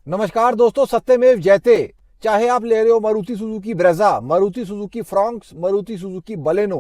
नमस्कार दोस्तों, सत्यमेव जयते। चाहे आप ले रहे हो Maruti Suzuki Brezza, Maruti Suzuki Fronx, Maruti Suzuki Baleno,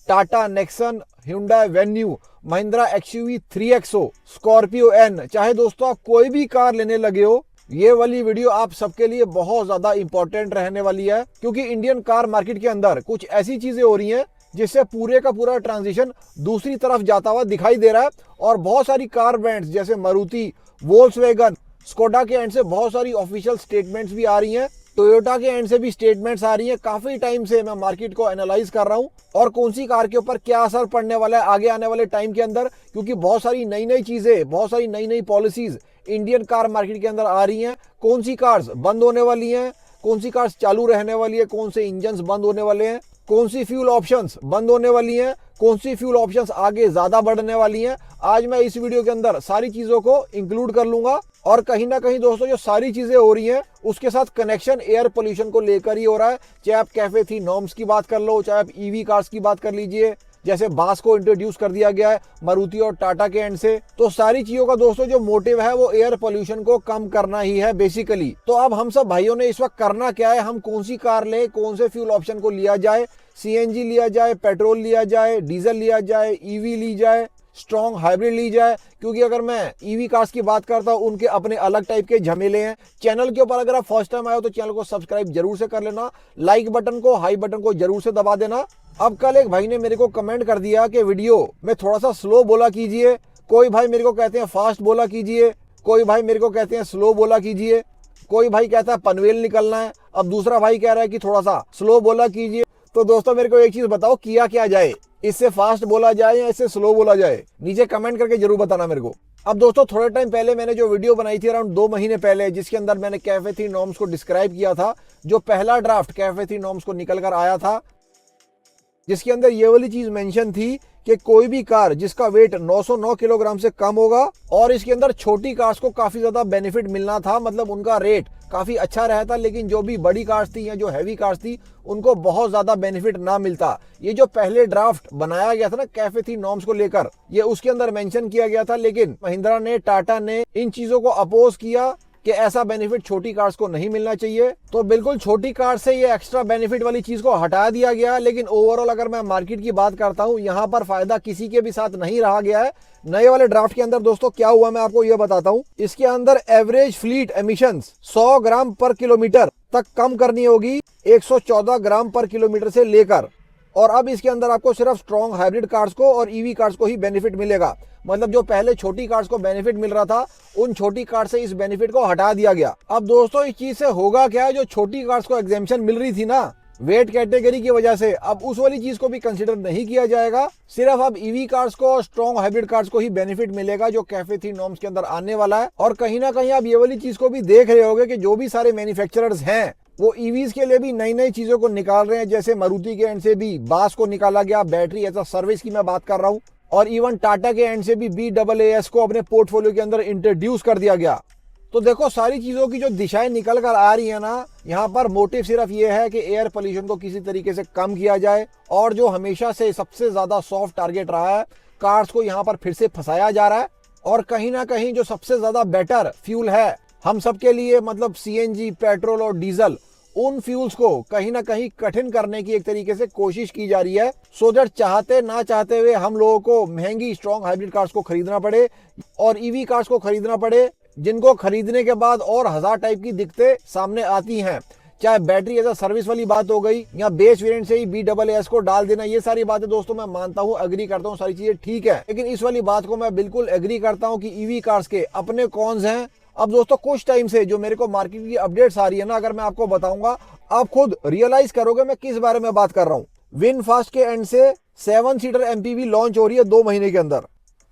Tata Nexon, hyundai Venue, Mahindra XUV 3XO, Scorpio N, चाहे दोस्तों आप कोई भी कार लेने लगे हो, ये वाली वीडियो आप सबके लिए बहुत ज्यादा इंपॉर्टेंट रहने वाली है। क्योंकि इंडियन कार मार्केट के अंदर कुछ ऐसी चीजें हो रही हैं जिससे पूरे का पूरा ट्रांजिशन दूसरी तरफ जाता हुआ दिखाई दे रहा है। और बहुत सारी कार ब्रांड्स जैसे मारुति, वोल्क्सवैगन, स्कोडा के एंड से बहुत सारी ऑफिशियल स्टेटमेंट्स भी आ रही हैं, टोयोटा के एंड से भी स्टेटमेंट्स आ रही हैं। काफी टाइम से मैं मार्केट को एनालाइज कर रहा हूं और कौन सी कार के ऊपर क्या असर पड़ने वाला है आगे आने वाले टाइम के अंदर। क्योंकि बहुत सारी नई नई चीजें, बहुत सारी नई नई पॉलिसीज इंडियन कार मार्केट के अंदर आ रही हैं। कौन सी कार्स बंद होने वाली हैं, कौन सी कार्स चालू रहने वाली है, कौन से इंजन बंद होने वाले हैं, कौन सी फ्यूल ऑप्शंस बंद होने वाली हैं, कौन सी फ्यूल ऑप्शंस आगे ज्यादा बढ़ने वाली हैं। आज मैं इस वीडियो के अंदर सारी चीजों को इंक्लूड कर लूंगा। और कहीं ना कहीं दोस्तों जो सारी चीजें हो रही हैं उसके साथ कनेक्शन एयर पोल्यूशन को लेकर ही हो रहा है। चाहे आप कैफे थी नॉर्म्स की बात कर लो, चाहे आप ईवी कार्स की बात कर लीजिए, जैसे बास को इंट्रोड्यूस कर दिया गया है मारुति और टाटा के एंड से। तो सारी चीजों का दोस्तों जो मोटिव है वो एयर पोल्यूशन को कम करना ही है बेसिकली। तो अब हम सब भाइयों ने इस वक्त करना क्या है, हम कौन सी कार लें, कौन से फ्यूल ऑप्शन को लिया जाए, सीएनजी लिया जाए, पेट्रोल लिया जाए, डीजल लिया जाए, ईवी ली जाए, स्ट्रॉन्ग हाइब्रिड ली जाए। क्योंकि अगर मैं ईवी कार्स की बात करता हूं उनके अपने अलग टाइप के झमेले हैं। चैनल के ऊपर अगर आप फर्स्ट टाइम आए हो तो चैनल को सब्सक्राइब जरूर से कर लेना, लाइक बटन को, हाई बटन को जरूर से दबा देना। अब कल एक भाई ने मेरे को कमेंट कर दिया कि वीडियो में थोड़ा सा स्लो बोला कीजिए। कोई भाई मेरे को कहते हैं फास्ट बोला कीजिए, कोई भाई मेरे को कहते हैं स्लो बोला कीजिए, कोई भाई कहता है पनवेल निकलना है, अब दूसरा भाई कह रहा है कि थोड़ा सा स्लो बोला कीजिए। तो दोस्तों मेरे को एक चीज बताओ, किया क्या जाए, इससे फास्ट बोला जाए या इससे स्लो बोला जाए? नीचे कमेंट करके जरूर बताना मेरे को। अब दोस्तों थोड़े टाइम पहले मैंने जो वीडियो बनाई थी अराउंड 2 महीने पहले, जिसके अंदर मैंने कैफे थी नॉर्म्स को डिस्क्राइब किया था, जो पहला ड्राफ्ट कैफे थी नॉर्म्स को निकल कर आया था, जिसके अंदर ये वाली चीज मेंशन थी कि कोई भी कार जिसका वेट 909 किलोग्राम से कम होगा, और इसके अंदर छोटी कार्स को काफी ज्यादा बेनिफिट मिलना था, मतलब उनका रेट काफी अच्छा रहता। लेकिन जो भी बड़ी कार्स थी या जो हैवी कार्स थी उनको बहुत ज्यादा बेनिफिट ना मिलता। ये जो पहले ड्राफ्ट बनाया गया था ना कैफे थी नॉर्म्स को लेकर, ये उसके अंदर मेंशन किया गया था। लेकिन महिंद्रा ने, टाटा ने इन चीजों को अपोज किया कि ऐसा बेनिफिट छोटी कार्स को नहीं मिलना चाहिए। तो बिल्कुल छोटी कार से ये एक्स्ट्रा बेनिफिट वाली चीज को हटा दिया गया। लेकिन ओवरऑल अगर मैं मार्केट की बात करता हूं, यहाँ पर फायदा किसी के भी साथ नहीं रहा गया है। नए वाले ड्राफ्ट के अंदर दोस्तों क्या हुआ मैं आपको ये बताता हूं। इसके अंदर एवरेज फ्लीट एमिशंस 100 ग्राम पर किलोमीटर तक कम करनी होगी 114 ग्राम पर किलोमीटर से लेकर। और अब इसके अंदर आपको सिर्फ स्ट्रॉन्ग हाइब्रिड कार्स को और ईवी कार्स को ही बेनिफिट मिलेगा। मतलब जो पहले छोटी कार्स को बेनिफिट मिल रहा था, उन छोटी कार से इस बेनिफिट को हटा दिया गया। अब दोस्तों इस चीज से होगा क्या, जो छोटी कार्स को एग्जेम्पशन मिल रही थी ना वेट कैटेगरी की वजह से, अब उस वाली चीज को भी कंसीडर नहीं किया जाएगा। सिर्फ अब ईवी कार्स को और स्ट्रॉन्ग हाइब्रिड कार्स को ही बेनिफिट मिलेगा जो कैफे थी नॉर्म्स के अंदर आने वाला है। और कहीं ना कहीं आप ये वाली चीज को भी देख रहे होंगे कि जो भी सारे मैन्युफैक्चरर्स हैं वो ईवीज के लिए भी नई नई चीजों को निकाल रहे हैं। जैसे मारुति के एंड से भी बास को निकाला गया, बैटरी एज अ सर्विस की मैं बात कर रहा हूं। और इवन टाटा के एंड से भी BAAS को अपने पोर्टफोलियो के अंदर इंट्रोड्यूस कर दिया गया। तो देखो सारी चीजों की जो दिशाएं निकल कर आ रही है ना, यहाँ पर मोटिव सिर्फ ये है कि एयर पोल्यूशन को किसी तरीके से कम किया जाए। और जो हमेशा से सबसे ज्यादा सॉफ्ट टारगेट रहा है, कार्स को यहाँ पर फिर से फंसाया जा रहा है। और कहीं ना कहीं जो सबसे ज्यादा बेटर फ्यूल है हम सबके लिए, मतलब सीएनजी, पेट्रोल और डीजल, उन फ्यूल्स को कहीं ना कहीं कठिन करने की एक तरीके से कोशिश की जा रही है। सो दैट चाहते ना चाहते हुए हम लोगों को महंगी स्ट्रॉन्ग हाइब्रिड कार्स को खरीदना पड़े और ईवी कार्स को खरीदना पड़े, जिनको खरीदने के बाद और 1000 टाइप की दिक्कतें सामने आती हैं। चाहे बैटरी एज अ सर्विस वाली बात हो गई या बेस वेरिएंट से ही BAAS को डाल देना, ये सारी बातें दोस्तों मैं मानता हूँ, एग्री करता हूँ, सारी चीजें ठीक है। लेकिन इस वाली बात को मैं बिल्कुल एग्री करता हूँ कि ईवी कार्स के अपने कॉन्स हैं। अब दोस्तों कुछ टाइम से जो मेरे को मार्केट की अपडेट्स आ रही है ना, अगर मैं आपको बताऊंगा आप खुद रियलाइज करोगे मैं किस बारे में बात कर रहा हूं। विनफास्ट के एंड से 7 सीटर MPV लॉन्च हो रही है 2 महीने के अंदर।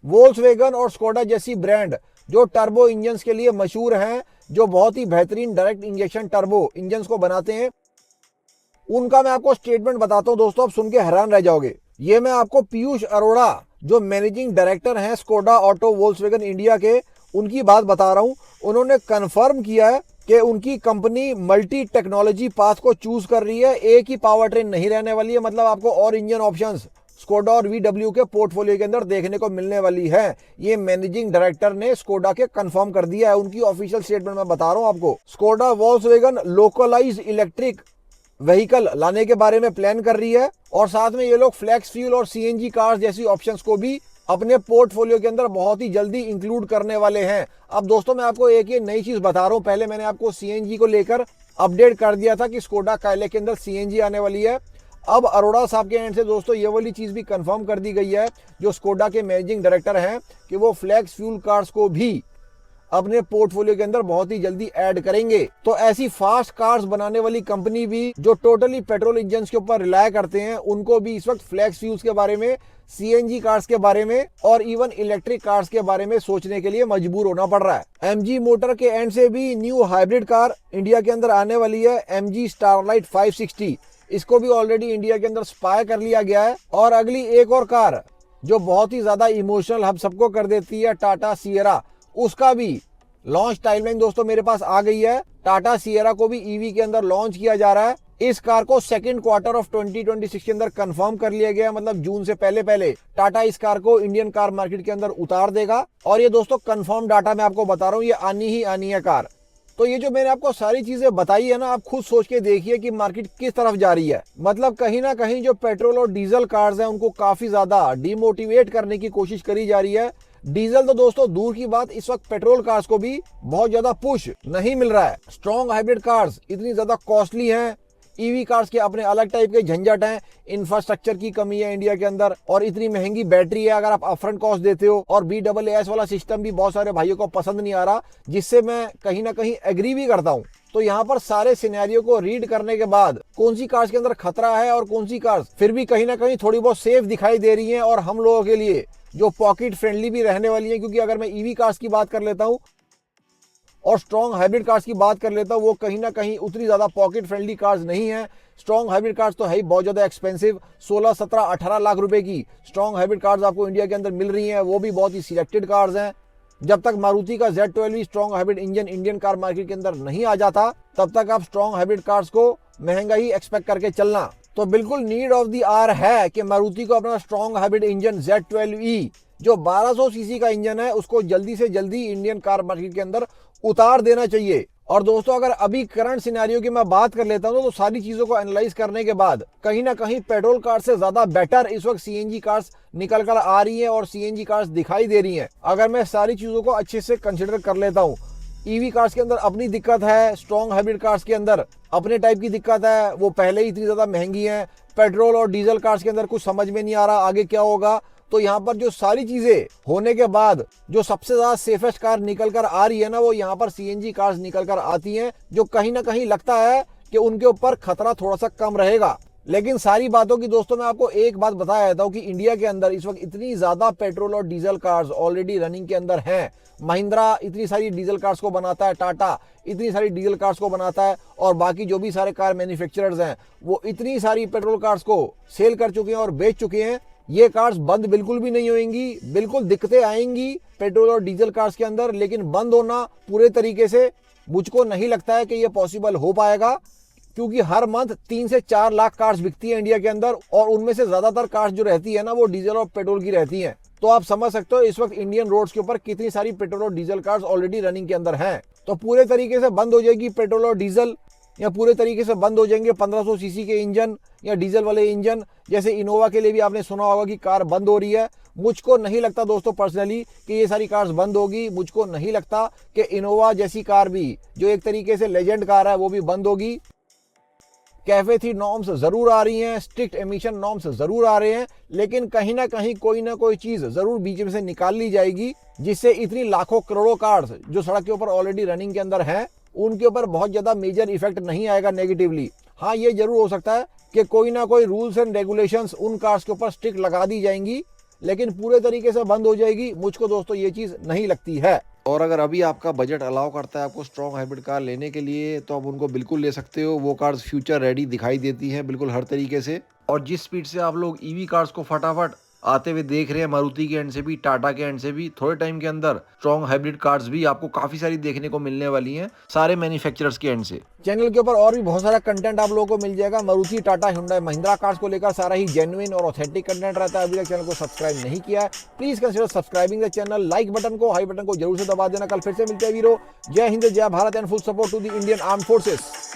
वोल्क्सवैगन और स्कोडा जैसी ब्रांड जो टर्बो इंजन्स के लिए मशहूर हैं, जो बहुत ही बेहतरीन डायरेक्ट इंजेक्शन टर्बो इंजन्स को बनाते हैं, उनका मैं आपको स्टेटमेंट बताता हूं दोस्तों, आप सुन के हैरान रह जाओगे। ये मैं आपको पीयूष अरोड़ा जो मैनेजिंग डायरेक्टर हैं स्कोडा ऑटो वोल्क्सवैगन इंडिया के, उनकी बात बता रहा हूं। उन्होंने कंफर्म किया है कि उनकी कंपनी मल्टी टेक्नोलॉजी पाथ को चूज कर रही है। एक ही पावर ट्रेन नहीं रहने वाली है, मतलब आपको और इंजन ऑप्शंस स्कोडा और VW के पोर्टफोलियो के अंदर देखने को मिलने वाली है। ये मैनेजिंग डायरेक्टर ने स्कोडा के कंफर्म कर दिया है, उनकी ऑफिशियल स्टेटमेंट मैं बता रहा हूं आपको। Skoda Volkswagen localised electric vehicle लाने के बारे में प्लान कर रही है और साथ में ये लोग फ्लैक्स फ्यूल और CNG कार्स जैसी ऑप्शंस को भी अपने पोर्टफोलियो के अंदर बहुत ही जल्दी इंक्लूड करने वाले हैं। अब दोस्तों मैं आपको एक ये नई चीज बता रहा हूं, पहले मैंने आपको CNG को लेकर अपडेट कर दिया था कि स्कोडा काइलिक के अंदर CNG आने वाली है। अब अरोड़ा साहब के एंड से दोस्तों ये वाली चीज भी कंफर्म कर दी गई है, जो स्कोडा के मैनेजिंग डायरेक्टर हैं, कि वो फ्लैक्स फ्यूल कार्स को भी अपने पोर्टफोलियो के अंदर बहुत ही जल्दी ऐड करेंगे। तो ऐसी फास्ट कार्स बनाने वाली कंपनी भी जो टोटली पेट्रोल इंजन के ऊपर रिलाय करते हैं, उनको भी इस वक्त फ्लैक्स फ्यूल्स के बारे में, CNG कार्स के बारे में और इवन इलेक्ट्रिक कार्स के बारे में सोचने के लिए मजबूर होना पड़ रहा है। MG मोटर के एंड से भी न्यू हाइब्रिड कार इंडिया के अंदर आने वाली है, MG स्टारलाइट 560। इसको भी ऑलरेडी इंडिया के अंदर स्पाई कर लिया गया है। और अगली एक और कार जो बहुत ही ज्यादा इमोशनल हम सबको कर देती है, टाटा सियरा, उसका भी लॉन्च टाइमलाइन दोस्तों मेरे पास आ गई है। टाटा सियरा को भी ईवी के अंदर लॉन्च किया जा रहा है। इस कार को सेकंड क्वार्टर ऑफ 2026 के अंदर कंफर्म कर लिया गया, मतलब जून से पहले पहले टाटा इस कार को इंडियन कार मार्केट के अंदर उतार देगा। और ये दोस्तों कंफर्म डाटा मैं आपको बता रहा हूँ, ये आनी ही आनी है कार। तो ये जो मैंने आपको सारी चीजें बताई है ना, आप खुद सोच के देखिए कि मार्केट किस तरफ जा रही है। मतलब कहीं ना कहीं जो पेट्रोल और डीजल कार्स हैं उनको काफी ज्यादा डिमोटिवेट करने की कोशिश करी जा रही है। डीजल तो दोस्तों दूर की बात, इस वक्त पेट्रोल कार्स को भी बहुत ज्यादा पुश नहीं मिल रहा है। स्ट्रॉन्ग हाइब्रिड कार्स इतनी ज्यादा कॉस्टली हैं, ईवी कार्स के अपने अलग टाइप के झंझट हैं, इंफ्रास्ट्रक्चर की कमी है इंडिया के अंदर, और इतनी महंगी बैटरी है अगर आप अपफ्रंट कॉस्ट देते हो, और BAAS वाला सिस्टम भी बहुत सारे भाइयों को पसंद नहीं आ रहा, जिससे मैं कहीं ना कहीं एग्री भी करता हूं। तो यहाँ पर सारे सिनेरियो को रीड करने के बाद कौन सी कार्स के अंदर खतरा है और कौन सी कार्स फिर भी कहीं ना कहीं थोड़ी बहुत सेफ दिखाई दे रही है और हम लोगों के लिए जो पॉकेट फ्रेंडली भी रहने वाली है। क्योंकि अगर मैं ईवी कार्स की बात कर लेता हूं और स्ट्रॉन्ग हाइब्रिड कार्स की बात कर लेता हूं, वो कहीं ना कहीं उतनी ज्यादा पॉकेट फ्रेंडली कार्स नहीं है। स्ट्रॉन्ग हाइब्रिड कार्स तो है ही बहुत ज्यादा एक्सपेंसिव, 16, 17, 18 लाख रुपए की स्ट्रॉन्ग हाइब्रिड कार्स आपको इंडिया के अंदर मिल रही हैं, वो भी बहुत ही सिलेक्टेड कार्स हैं। जब तक मारुति का Z12 strong hybrid engine Indian car market के अंदर नहीं आ जाता, तब तक आप स्ट्रॉन्ग हाइब्रिड कार्स को महंगा ही एक्सपेक्ट करके चलना। तो बिल्कुल नीड ऑफ द आवर है कि मारुति को अपना स्ट्रॉन्ग हाइब्रिड इंजन Z12E जो 1200 सीसी का इंजन है, उसको जल्दी से जल्दी इंडियन कार मार्केट के अंदर उतार देना चाहिए। और दोस्तों अगर अभी करंट सिनेरियो की मैं बात कर लेता हूं, तो सारी चीजों को एनालाइज करने के बाद कहीं ना कहीं पेट्रोल कार से ज्यादा बेटर इस वक्त CNG कार्स निकल कर आ रही हैं और CNG कार्स दिखाई दे रही हैं। अगर मैं सारी चीजों को अच्छे से कंसिडर कर लेता हूं, ईवी कार्स के अंदर अपनी दिक्कत है, स्ट्रॉन्ग हाइब्रिड कार्स के अंदर अपने टाइप की दिक्कत है, वो पहले ही इतनी ज्यादा महंगी है, पेट्रोल और डीजल कार्स के अंदर कुछ समझ में नहीं आ रहा आगे क्या होगा। तो यहाँ पर जो सारी चीजें होने के बाद जो सबसे ज्यादा सेफेस्ट कार निकल कर आ रही है ना, वो यहाँ पर CNG कार्स निकल कर आती हैं, जो कहीं ना कहीं लगता है कि उनके ऊपर खतरा थोड़ा सा कम रहेगा। लेकिन सारी बातों की दोस्तों मैं आपको एक बात बता देता हूँ कि इंडिया के अंदर इस वक्त इतनी ज्यादा पेट्रोल और डीजल कार्स ऑलरेडी रनिंग के अंदर हैं। महिंद्रा इतनी सारी डीजल कार्स को बनाता है, टाटा इतनी सारी डीजल कार्स को बनाता है, और बाकी जो भी सारे कार मैन्युफैक्चरर्स हैं वो इतनी सारी पेट्रोल कार्स को सेल कर चुके हैं और बेच चुके हैं। ये कार्स बंद बिल्कुल भी नहीं होंगी, बिल्कुल दिक्कतें आएंगी पेट्रोल और डीजल कार्स के अंदर, लेकिन बंद होना पूरे तरीके से मुझको नहीं लगता है कि ये पॉसिबल हो पाएगा। क्योंकि हर मंथ 3 से 4 लाख कार्स बिकती है इंडिया के अंदर, और उनमें से ज्यादातर कार्स जो रहती है ना, वो डीजल और पेट्रोल की रहती हैं। तो आप समझ सकते हो इस वक्त इंडियन रोड्स के ऊपर कितनी सारी पेट्रोल और डीजल कार्स ऑलरेडी रनिंग के अंदर हैं। तो पूरे तरीके से बंद हो जाएगी पेट्रोल और डीजल, या पूरे तरीके से बंद हो जाएंगे 1500 सीसी के इंजन या डीजल वाले इंजन। जैसे इनोवा के लिए भी आपने सुना होगा कि कार बंद हो रही है। मुझको नहीं लगता दोस्तों पर्सनली कि ये सारी कार्स बंद होगी। मुझको नहीं लगता कि इनोवा जैसी कार भी, जो एक तरीके से लेजेंड कार है, वो भी बंद होगी। कैफे थी नॉर्म्स जरूर आ रही हैं, स्ट्रिक्ट एमिशन नॉर्म्स जरूर आ रहे हैं, लेकिन कहीं ना कहीं कोई ना कोई चीज जरूर बीच में से निकाल ली जाएगी, जिससे इतनी लाखों करोड़ों कार्स जो सड़क के ऊपर ऑलरेडी रनिंग के अंदर हैं, उनके ऊपर बहुत ज्यादा मेजर इफेक्ट नहीं आएगा नेगेटिवली। हाँ, ये जरूर हो सकता है कि कोई ना कोई रूल्स एंड रेगुलेशंस उन कार्स के ऊपर स्ट्रिक्ट लगा दी जाएंगी, लेकिन पूरे तरीके से बंद हो जाएगी, मुझको दोस्तों ये चीज नहीं लगती है। और अगर अभी आपका बजट अलाउ करता है आपको स्ट्रॉन्ग हाइब्रिड कार लेने के लिए, तो आप उनको बिल्कुल ले सकते हो। वो कार्स फ्यूचर रेडी दिखाई देती हैं बिल्कुल हर तरीके से। और जिस स्पीड से आप लोग ईवी कार्स को फटाफट आते हुए देख रहे हैं मारुति के एंड से भी, टाटा के एंड से भी। थोड़े टाइम के अंदर स्ट्रॉन्ग हाइब्रिड कार्स भी आपको काफी सारी देखने को मिलने वाली हैं सारे मैन्युफैक्चरर्स के एंड से। चैनल के ऊपर और भी बहुत सारा कंटेंट आप लोगों को मिल जाएगा। मारुति, टाटा, हुंडई, महिंद्रा कार्स को लेकर सारा ही जेन्युइन और ऑथेंटिक कंटेंट रहता है। अभी तक चैनल को सब्सक्राइब नहीं किया है, please consider subscribing the channel. Like button को, हाई बटन को जरूर से दबा देना। कल फिर से मिलते हैं वीरो। जय हिंद, जय Bharat and full support to the Indian armed forces.